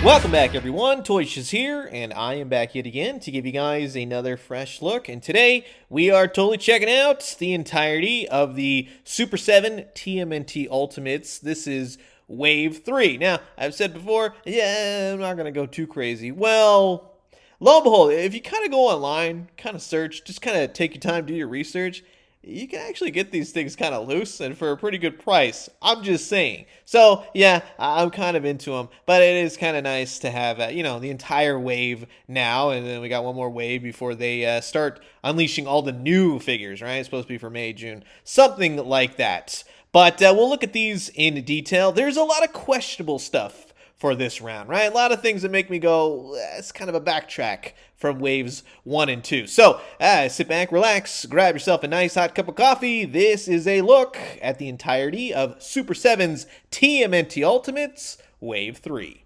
Welcome back, everyone. Toyshiz here, and I am back yet again to give you guys another fresh look. And today, we are totally checking out the entirety of the Super 7 TMNT Ultimates. This is Wave 3. Now, I've said before, yeah, I'm not going to go too crazy. Well, lo and behold, if you kind of go online, kind of search, just kind of take your time, do your research, you can actually get these things kind of loose and for a pretty good price. I'm just saying. So, yeah, I'm kind of into them. But it is kind of nice to have, the entire wave now. And then we got one more wave before they start unleashing all the new figures, right? It's supposed to be for May, June. Something like that. But we'll look at these in detail. There's a lot of questionable stuff for this round, right? A lot of things that make me go, it's kind of a backtrack from waves 1 and 2. So, sit back, relax, grab yourself a nice hot cup of coffee. This is a look at the entirety of Super 7's TMNT Ultimates Wave 3.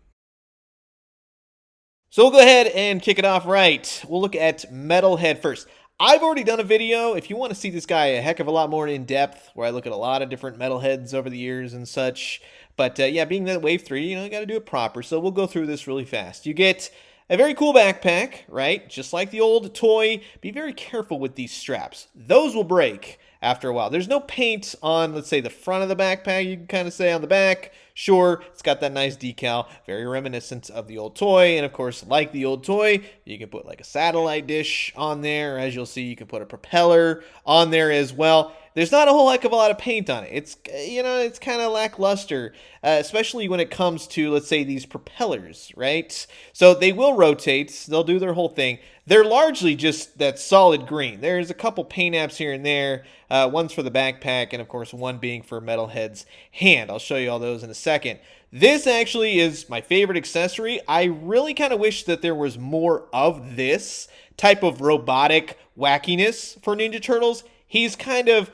So we'll go ahead and kick it off right. We'll look at Metalhead first. I've already done a video, if you want to see this guy a heck of a lot more in depth, where I look at a lot of different Metalheads over the years and such. But yeah, being that Wave 3, you got to do it proper, so we'll go through this really fast. You get a very cool backpack, right? Just like the old toy. Be very careful with these straps. Those will break after a while. There's no paint on, let's say, the front of the backpack. You can kind of say on the back. Sure, it's got that nice decal, very reminiscent of the old toy. And of course, like the old toy, you can put like a satellite dish on there. As you'll see, you can put a propeller on there as well. There's not a whole heck of a lot of paint on it. It's, it's kind of lackluster, especially when it comes to, let's say, these propellers, right? So they will rotate. They'll do their whole thing. They're largely just that solid green. There's a couple paint apps here and there. One's for the backpack, and of course, one being for Metalhead's hand. I'll show you all those in a second. This actually is my favorite accessory. I really kind of wish that there was more of this type of robotic wackiness for Ninja Turtles. He's kind of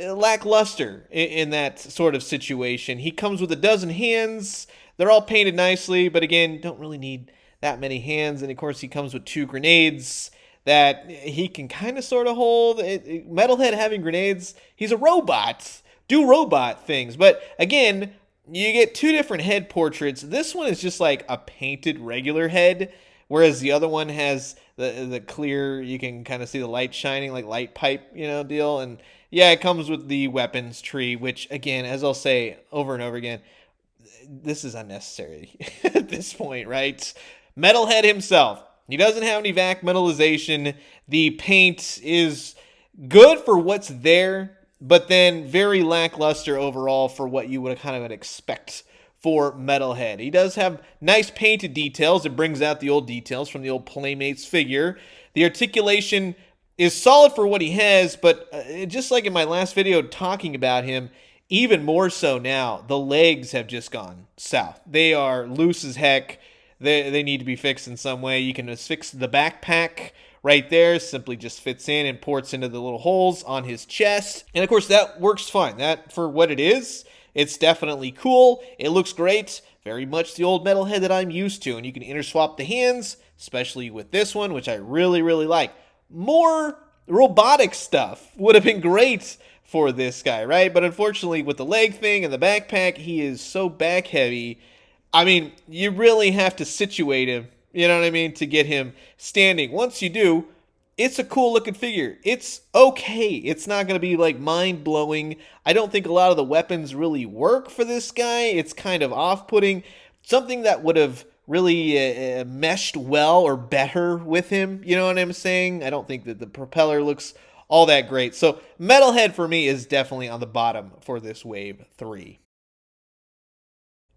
lackluster in that sort of situation. He comes with a dozen hands. They're all painted nicely, but again, don't really need that many hands. And of course, he comes with 2 grenades that he can kind of sort of hold. Metalhead having grenades, he's a robot. Do robot things. But again, you get 2 different head portraits. This one is just like a painted regular head, whereas the other one has the clear, you can kind of see the light shining, like light pipe, deal. And yeah, it comes with the weapons tree, which again, as I'll say over and over again, this is unnecessary at this point, right? Metalhead himself, he doesn't have any vac metallization. The paint is good for what's there, but then very lackluster overall for what you would kind of expect for Metalhead. He does have nice painted details. It brings out the old details from the old Playmates figure. The articulation is solid for what he has, but just like in my last video talking about him, even more so now, the legs have just gone south. They are loose as heck. They need to be fixed in some way. You can just fix the backpack right there. Simply just fits in and ports into the little holes on his chest. And of course, that works fine. That, for what it is, it's definitely cool. It looks great. Very much the old Metalhead that I'm used to. And you can interswap the hands, especially with this one, which I really, really like. More robotic stuff would have been great for this guy, right? But unfortunately, with the leg thing and the backpack, he is so back heavy. I mean, you really have to situate him, to get him standing. Once you do, it's a cool looking figure. It's okay. It's not going to be like mind blowing. I don't think a lot of the weapons really work for this guy. It's kind of off-putting. Something that would have really meshed well or better with him. You know what I'm saying? I don't think that the propeller looks all that great. So Metalhead for me is definitely on the bottom for this Wave 3.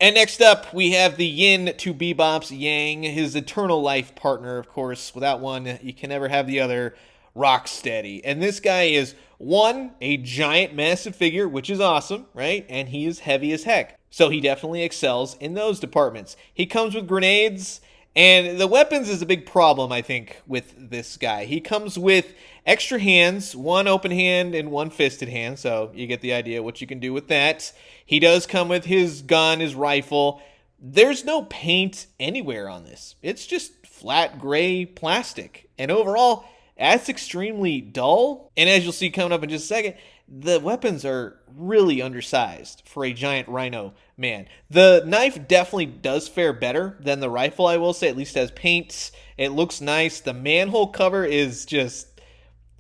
And next up, we have the yin to Bebop's yang, his eternal life partner, of course. Without one, you can never have the other. Rocksteady. And this guy is, one, a giant, massive figure, which is awesome, right? And he is heavy as heck. So he definitely excels in those departments. He comes with grenades, and the weapons is a big problem, I think, with this guy. He comes with extra hands, one open hand and one fisted hand, so you get the idea what you can do with that. He does come with his gun, his rifle. There's no paint anywhere on this. It's just flat gray plastic. And overall, that's extremely dull. And as you'll see coming up in just a second, the weapons are really undersized for a giant rhino man, the knife definitely does fare better than the rifle, I will say, at least as paint. It looks nice. The manhole cover is just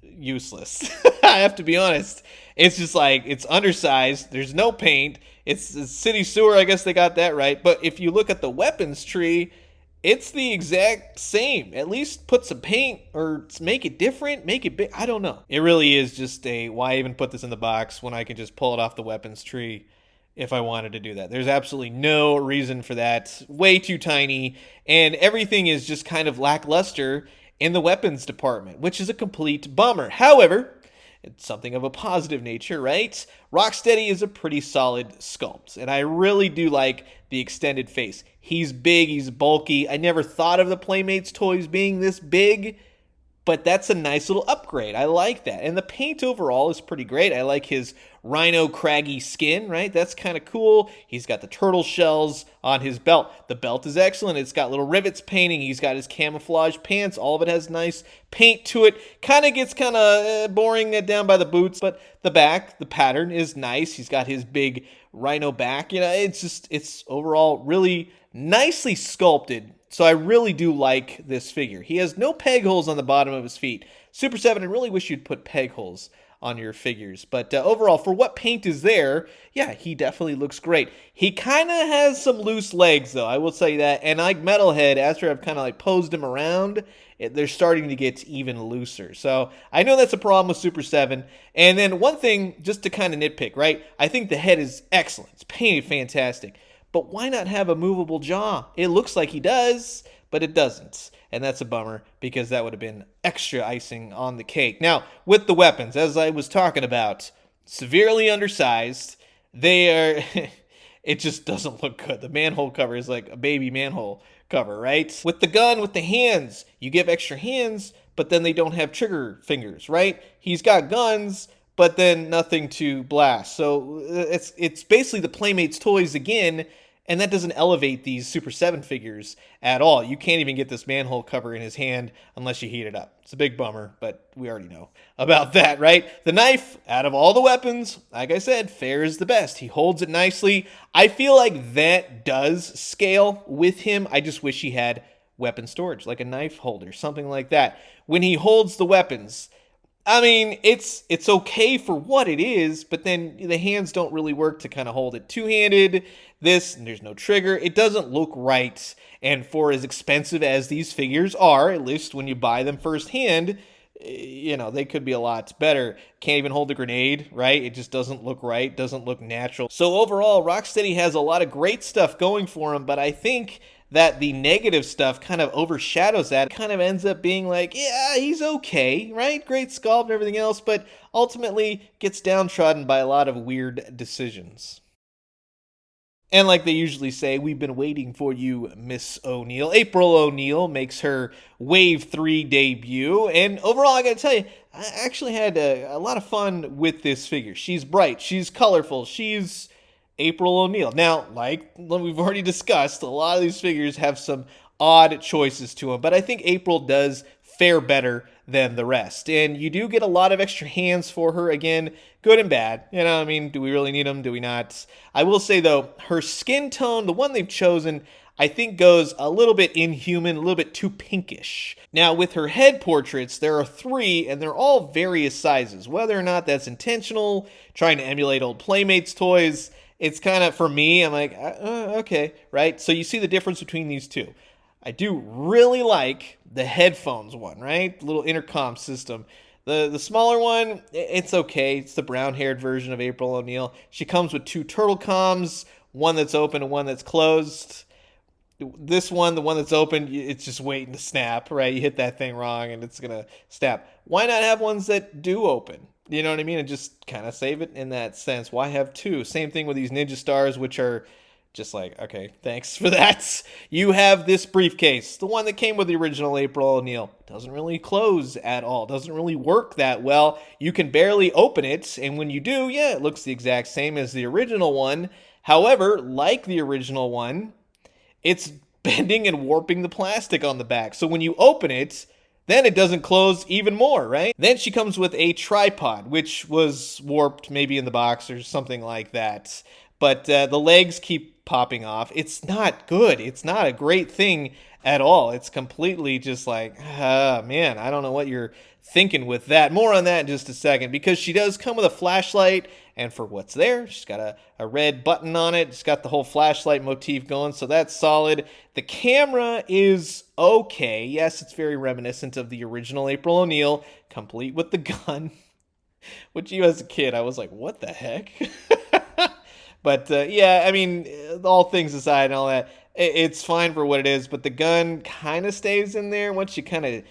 useless. I have to be honest. It's just like, it's undersized. There's no paint. It's a city sewer. I guess they got that right. But if you look at the weapons tree, it's the exact same. At least put some paint or make it different, make it big. I don't know. It really is just a, why even put this in the box when I can just pull it off the weapons tree if I wanted to do that. There's absolutely no reason for that. Way too tiny. And everything is just kind of lackluster in the weapons department, which is a complete bummer. However, it's something of a positive nature, right? Rocksteady is a pretty solid sculpt, and I really do like the extended face. He's big, he's bulky. I never thought of the Playmates toys being this big, but that's a nice little upgrade. I like that. And the paint overall is pretty great. I like his rhino craggy skin, right? That's kind of cool. He's got the turtle shells on his belt. The belt is excellent. It's got little rivets painting. He's got his camouflage pants. All of it has nice paint to it. Kind of gets kind of boring down by the boots, but the back, the pattern is nice. He's got his big rhino back. You know, it's overall really nicely sculpted. So I really do like this figure. He has no peg holes on the bottom of his feet. Super 7, I really wish you'd put peg holes on your figures. But overall, for what paint is there, yeah, he definitely looks great. He kind of has some loose legs, though, I will say that. And like Metalhead, after I've kind of like posed him around, they're starting to get even looser. So I know that's a problem with Super 7. And then one thing, just to kind of nitpick, right? I think the head is excellent. It's painted fantastic. But why not have a movable jaw? It looks like he does, but it doesn't. And that's a bummer because that would have been extra icing on the cake. Now, with the weapons, as I was talking about, severely undersized. They are, it just doesn't look good. The manhole cover is like a baby manhole cover, right? With the gun, with the hands, you give extra hands, but then they don't have trigger fingers, right? He's got guns, but then nothing to blast. So it's basically the Playmates toys again, and that doesn't elevate these Super 7 figures at all. You can't even get this manhole cover in his hand unless you heat it up. It's a big bummer, but we already know about that, right? The knife, out of all the weapons, like I said, fares the best. He holds it nicely. I feel like that does scale with him. I just wish he had weapon storage, like a knife holder, something like that. When he holds the weapons, I mean, it's okay for what it is, but then the hands don't really work to kind of hold it two-handed. There's no trigger. It doesn't look right. And for as expensive as these figures are, at least when you buy them firsthand, you know, they could be a lot better. Can't even hold a grenade, right? It just doesn't look right, doesn't look natural. So overall, Rocksteady has a lot of great stuff going for him, but I think that the negative stuff kind of overshadows that. It kind of ends up being like, yeah, he's okay, right? Great sculpt and everything else, but ultimately gets downtrodden by a lot of weird decisions. And like they usually say, we've been waiting for you, Miss O'Neill. April O'Neill makes her Wave 3 debut. And overall, I gotta tell you, I actually had a lot of fun with this figure. She's bright, she's colorful, she's April O'Neill. Now, like we've already discussed, a lot of these figures have some odd choices to them, but I think April does fare better than the rest. And you do get a lot of extra hands for her, again, good and bad. You know, I mean, do we really need them? Do we not? I will say, though, her skin tone, the one they've chosen, I think goes a little bit inhuman, a little bit too pinkish. Now, with her head portraits, there are 3, and they're all various sizes. Whether or not that's intentional, trying to emulate old Playmates toys, it's kind of, for me, I'm like, okay, right? So you see the difference between these two. I do really like the headphones one, right? The little intercom system. The smaller one, it's okay. It's the brown-haired version of April O'Neill. She comes with 2 turtle comms, one that's open and one that's closed. This one, the one that's open, it's just waiting to snap, right? You hit that thing wrong and it's going to snap. Why not have ones that do open? You know what I mean? And just kind of save it in that sense. Why have 2? Same thing with these Ninja Stars, which are just like, okay, thanks for that. You have this briefcase, the one that came with the original April O'Neill. Doesn't really close at all. Doesn't really work that well. You can barely open it, and when you do, yeah, it looks the exact same as the original one. However, like the original one, it's bending and warping the plastic on the back. So when you open it, then it doesn't close even more, right? Then she comes with a tripod, which was warped maybe in the box or something like that. but the legs keep popping off. It's not good. It's not a great thing at all. It's completely just like, man, I don't know what you're thinking with that. More on that in just a second, because she does come with a flashlight, and for what's there, she's got a red button on it. It's got the whole flashlight motif going, so that's solid. The camera is okay. Yes, it's very reminiscent of the original April O'Neil, complete with the gun, which you as a kid, I was like, what the heck? But yeah, I mean, all things aside and all that, it's fine for what it is, but the gun kind of stays in there once you kind of,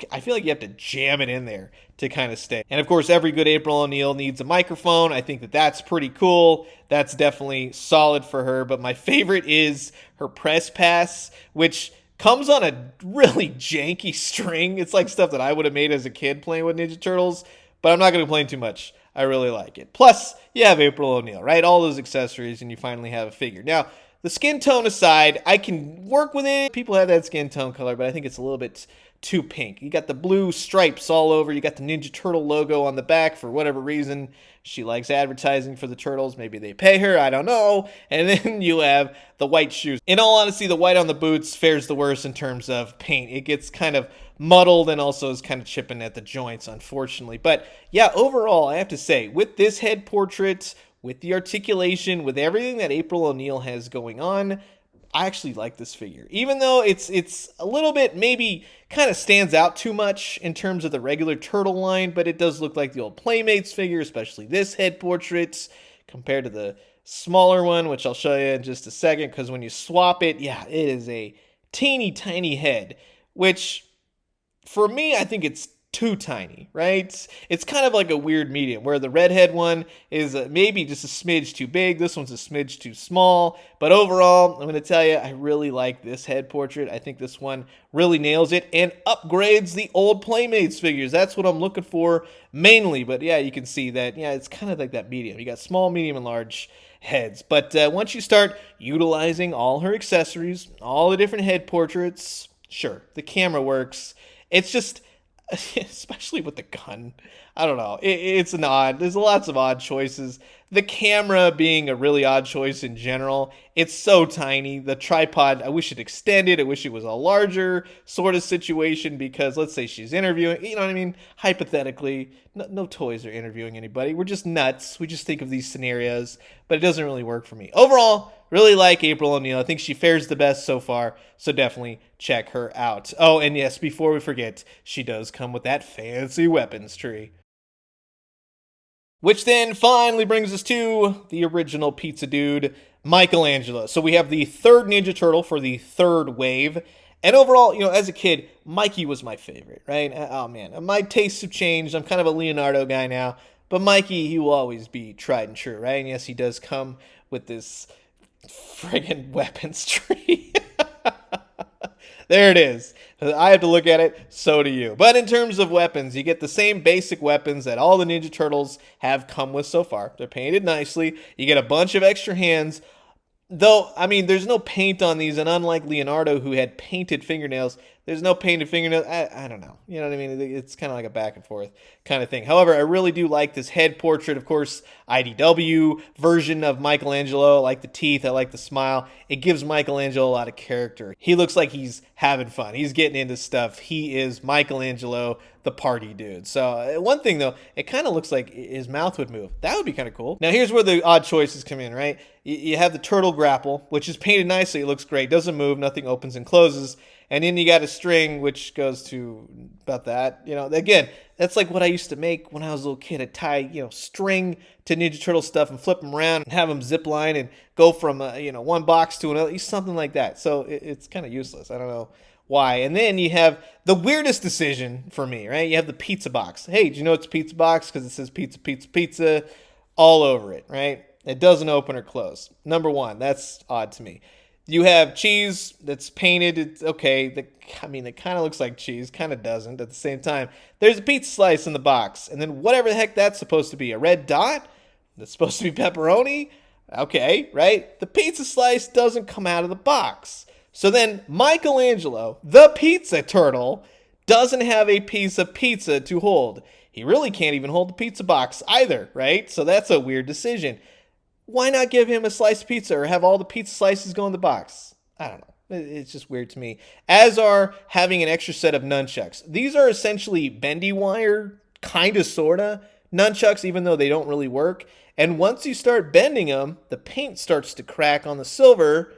I feel like you have to jam it in there to kind of stay. And of course, every good April O'Neil needs a microphone. I think that that's pretty cool. That's definitely solid for her. But my favorite is her press pass, which comes on a really janky string. It's like stuff that I would have made as a kid playing with Ninja Turtles, but I'm not going to complain too much. I really like it. Plus, you have April O'Neil, right? All those accessories, and you finally have a figure. Now, the skin tone aside, I can work with it. People have that skin tone color, but I think it's a little bit too pink. You got the blue stripes all over. You got the Ninja Turtle logo on the back for whatever reason. She likes advertising for the Turtles. Maybe they pay her. I don't know. And then you have the white shoes. In all honesty, the white on the boots fares the worst in terms of paint. It gets kind of muddled and also is kind of chipping at the joints, unfortunately. But yeah, overall, I have to say, with this head portrait, with the articulation, with everything that April O'Neil has going on, I actually like this figure. Even though it's a little bit, maybe kind of stands out too much in terms of the regular Turtle line, but it does look like the old Playmates figure, especially this head portrait, compared to the smaller one, which I'll show you in just a second, because when you swap it, yeah, it is a teeny tiny head, which for me, I think it's too tiny, right? It's kind of like a weird medium, where the redhead one is maybe just a smidge too big. This one's a smidge too small. But overall, I'm going to tell you, I really like this head portrait. I think this one really nails it and upgrades the old Playmates figures. That's what I'm looking for mainly. But yeah, you can see that, yeah, it's kind of like that medium. You got small, medium, and large heads. But once you start utilizing all her accessories, all the different head portraits, sure, the camera works. It's just, especially with the gun, I don't know. It's an odd. There's lots of odd choices. The camera being a really odd choice in general. It's so tiny. The tripod, I wish it extended. I wish it was a larger sort of situation, because let's say she's interviewing, you know what I mean? Hypothetically, no toys are interviewing anybody. We're just nuts. We just think of these scenarios, but it doesn't really work for me. Overall, really like April O'Neil. I think she fares the best so far, so definitely check her out. Oh, and yes, before we forget, she does come with that fancy weapons tree. Which then finally brings us to the original pizza dude, Michelangelo. So we have the third Ninja Turtle for the third wave. And overall, you know, as a kid, Mikey was my favorite, right? Oh man, my tastes have changed. I'm kind of a Leonardo guy now. But Mikey, he will always be tried and true, right? And yes, he does come with this friggin' weapons tree. There it is. I have to look at it, so do you. But in terms of weapons, you get the same basic weapons that all the Ninja Turtles have come with so far. They're painted nicely. You get a bunch of extra hands. Though, I mean, there's no paint on these, and unlike Leonardo, who had painted fingernails, there's no painted fingernails. I don't know. You know what I mean? It's kind of like a back and forth kind of thing. However, I really do like this head portrait. Of course, IDW version of Michelangelo. I like the teeth. I like the smile. It gives Michelangelo a lot of character. He looks like he's having fun. He's getting into stuff. He is Michelangelo, the party dude. So one thing, though, it kind of looks like his mouth would move. That would be kind of cool. Now, here's where the odd choices come in, right? You have the turtle grapple, which is painted nicely. It looks great. Doesn't move. Nothing opens and closes. And then you got a string, which goes to about that. You know, again, that's like what I used to make when I was a little kid. I'd tie, you know, string to Ninja Turtle stuff and flip them around and have them zip line and go from, one box to another, something like that. So it's kind of useless. I don't know why. And then you have the weirdest decision for me, right? You have the pizza box. Hey, do you know it's a pizza box? Because it says pizza, pizza, pizza all over it, right? It doesn't open or close. Number one, that's odd to me. You have cheese that's painted. It's okay. It kind of looks like cheese, kind of doesn't at the same time. There's a pizza slice in the box, and then whatever the heck that's supposed to be, a red dot that's supposed to be pepperoni. Okay, right? The pizza slice doesn't come out of the box. So then Michelangelo, the pizza turtle, doesn't have a piece of pizza to hold. He really can't even hold the pizza box either, right? So that's a weird decision. Why not give him a slice of pizza or have all the pizza slices go in the box? I don't know. It's just weird to me. As are having an extra set of nunchucks. These are essentially bendy wire, kind of, sort of, nunchucks, even though they don't really work. And once you start bending them, the paint starts to crack on the silver,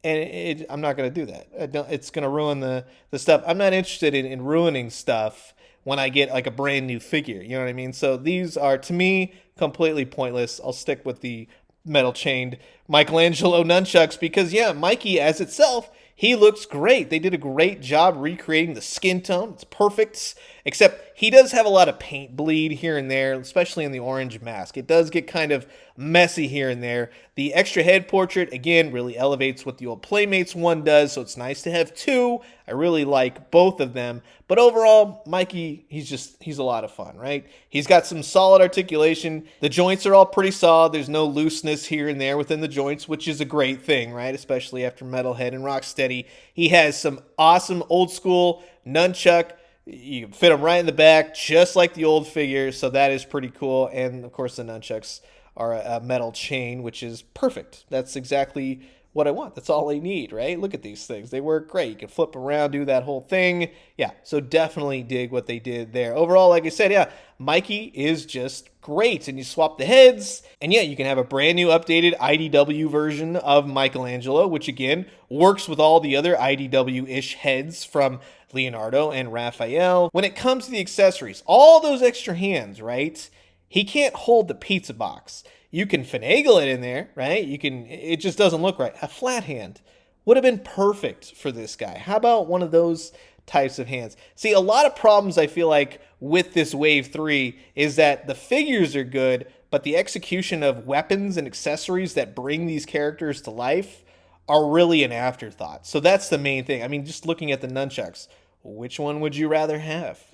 and I'm not going to do that. It's going to ruin the stuff. I'm not interested in ruining stuff when I get like a brand new figure. You know what I mean? So these are, to me, completely pointless. I'll stick with the metal chained Michelangelo nunchucks because, yeah, Mikey as itself, he looks great. They did a great job recreating the skin tone. It's perfect, except he does have a lot of paint bleed here and there, especially in the orange mask. It does get kind of messy here and there. The extra head portrait, again, really elevates what the old Playmates one does, so it's nice to have two. I really like both of them. But overall, Mikey, he's a lot of fun, right? He's got some solid articulation. The joints are all pretty solid. There's no looseness here and there within the joints, which is a great thing, right? Especially after Metalhead and Rocksteady. He has some awesome old school nunchuck. You can fit them right in the back, just like the old figure, so that is pretty cool. And, of course, the nunchucks are a metal chain, which is perfect. That's exactly what I want. That's all I need, right? Look at these things. They work great. You can flip around, do that whole thing. Yeah, so definitely dig what they did there. Overall, like I said, yeah, Mikey is just great. And you swap the heads, and yeah, you can have a brand new updated IDW version of Michelangelo, which again works with all the other IDW-ish heads from Leonardo and Raphael. When it comes to the accessories, all those extra hands, right? He can't hold the pizza box. You can finagle it in there, right? It just doesn't look right. A flat hand would have been perfect for this guy. How about one of those types of hands? See, a lot of problems I feel like with this Wave 3 is that the figures are good, but the execution of weapons and accessories that bring these characters to life are really an afterthought. So that's the main thing. I mean, just looking at the nunchucks, which one would you rather have?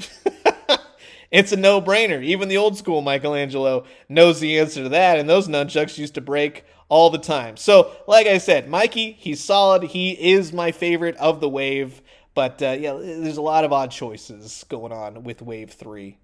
It's a no-brainer. Even the old school Michelangelo knows the answer to that, and those nunchucks used to break all the time. So, like I said, Mikey, he's solid. He is my favorite of the wave, but yeah, there's a lot of odd choices going on with Wave 3.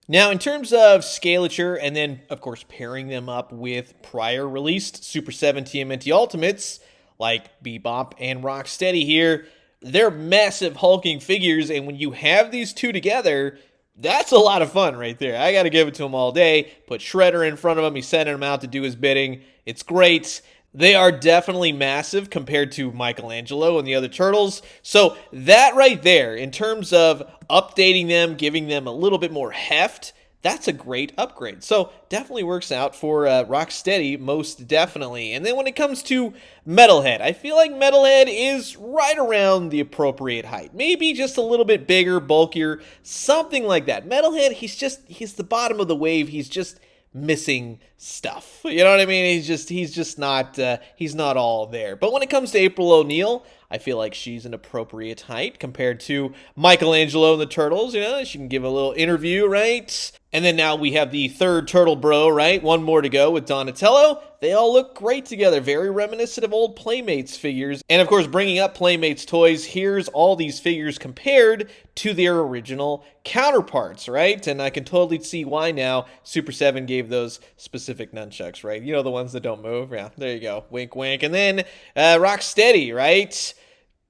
Now, in terms of scalature, and then, of course, pairing them up with prior released Super 7 TMNT Ultimates, like Bebop and Rocksteady here, they're massive hulking figures, and when you have these two together, that's a lot of fun right there. I got to give it to him all day. Put Shredder in front of him. He's sending him out to do his bidding. It's great. They are definitely massive compared to Michelangelo and the other Turtles. So that right there, in terms of updating them, giving them a little bit more heft, that's a great upgrade. So definitely works out for Rocksteady, most definitely. And then when it comes to Metalhead, I feel like Metalhead is right around the appropriate height. Maybe just a little bit bigger, bulkier, something like that. Metalhead, he's the bottom of the wave. He's just missing stuff. You know what I mean? He's not all there. But when it comes to April O'Neil, I feel like she's an appropriate height compared to Michelangelo and the Turtles. You know, she can give a little interview, right? And then now we have the third Turtle Bro, right? One more to go with Donatello. They all look great together. Very reminiscent of old Playmates figures. And of course, bringing up Playmates toys, here's all these figures compared to their original counterparts, right? And I can totally see why now Super 7 gave those specific nunchucks, right? You know, the ones that don't move. Yeah, there you go. Wink, wink. And then Rocksteady, right?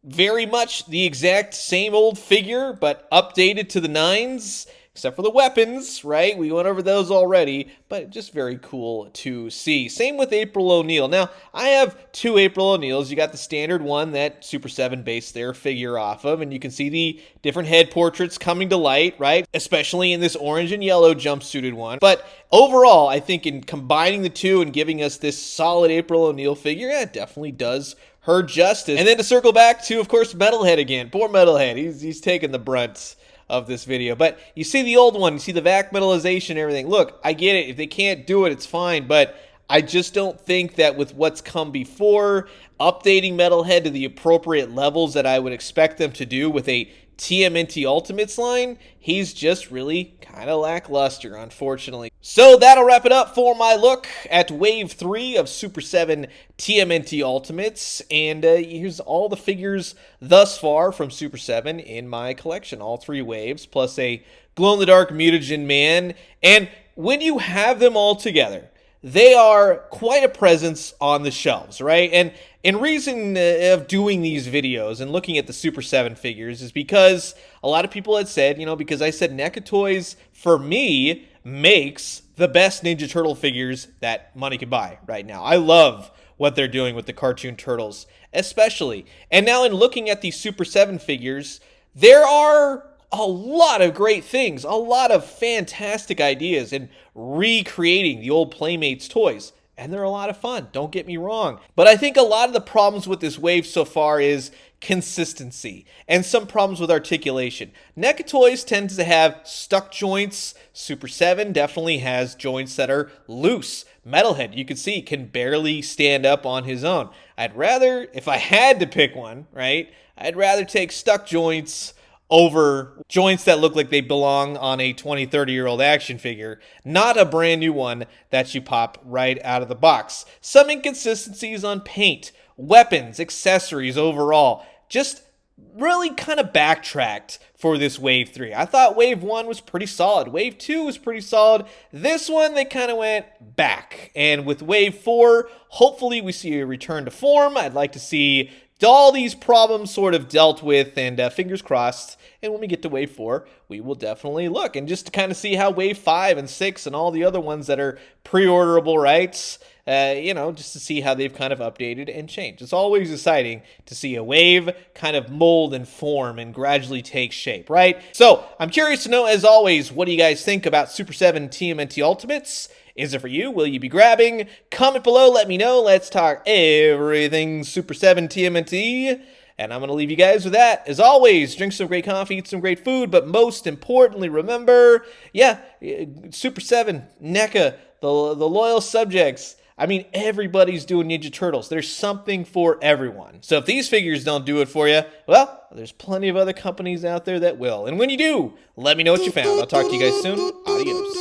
Very much the exact same old figure, but updated to the 9s. Except for the weapons, right? We went over those already, but just very cool to see. Same with April O'Neil. Now, I have two April O'Neils. You got the standard one that Super 7 based their figure off of, and you can see the different head portraits coming to light, right? Especially in this orange and yellow jumpsuited one. But overall, I think in combining the two and giving us this solid April O'Neil figure, yeah, it definitely does her justice. And then to circle back to, of course, Metalhead again. Poor Metalhead. He's taking the brunt of this video. But you see the old one, you see the vac metallization and everything. Look, I get it. If they can't do it, it's fine. But I just don't think that with what's come before, updating Metalhead to the appropriate levels that I would expect them to do with a TMNT Ultimates line, he's just really kind of lackluster, unfortunately. So that'll wrap it up for my look at Wave 3 of Super 7 TMNT Ultimates. And here's all the figures thus far from Super 7 in my collection. All three waves, plus a glow-in-the-dark mutagen man. And when you have them all together, they are quite a presence on the shelves, right? And reason of doing these videos and looking at the Super 7 figures is because a lot of people had said, because I said NECA Toys, for me, makes the best Ninja Turtle figures that money can buy right now. I love what they're doing with the cartoon turtles, especially. And now in looking at these Super 7 figures, there are a lot of great things, a lot of fantastic ideas in recreating the old Playmates toys. And they're a lot of fun, don't get me wrong. But I think a lot of the problems with this wave so far is consistency and some problems with articulation. NECA Toys tends to have stuck joints. Super 7 definitely has joints that are loose. Metalhead, you can see, can barely stand up on his own. I'd rather, if I had to pick one, right, I'd rather take stuck joints over joints that look like they belong on a 20, 30-year-old action figure, not a brand new one that you pop right out of the box. Some inconsistencies on paint, weapons, accessories overall. Just really kind of backtracked for this Wave 3. I thought Wave 1 was pretty solid. Wave 2 was pretty solid. This one, they kind of went back. And with Wave 4, hopefully we see a return to form. I'd like to see all these problems sort of dealt with, and fingers crossed. And when we get to Wave 4, we will definitely look. And just to kind of see how Wave 5 and 6 and all the other ones that are pre-orderable rights, just to see how they've kind of updated and changed. It's always exciting to see a wave kind of mold and form and gradually take shape, right? So I'm curious to know, as always, what do you guys think about Super 7 TMNT Ultimates? Is it for you? Will you be grabbing? Comment below, let me know. Let's talk everything Super 7 TMNT. And I'm going to leave you guys with that. As always, drink some great coffee, eat some great food, but most importantly, remember, Super 7, NECA, the loyal subjects. I mean, everybody's doing Ninja Turtles. There's something for everyone. So if these figures don't do it for you, well, there's plenty of other companies out there that will. And when you do, let me know what you found. I'll talk to you guys soon. Adios.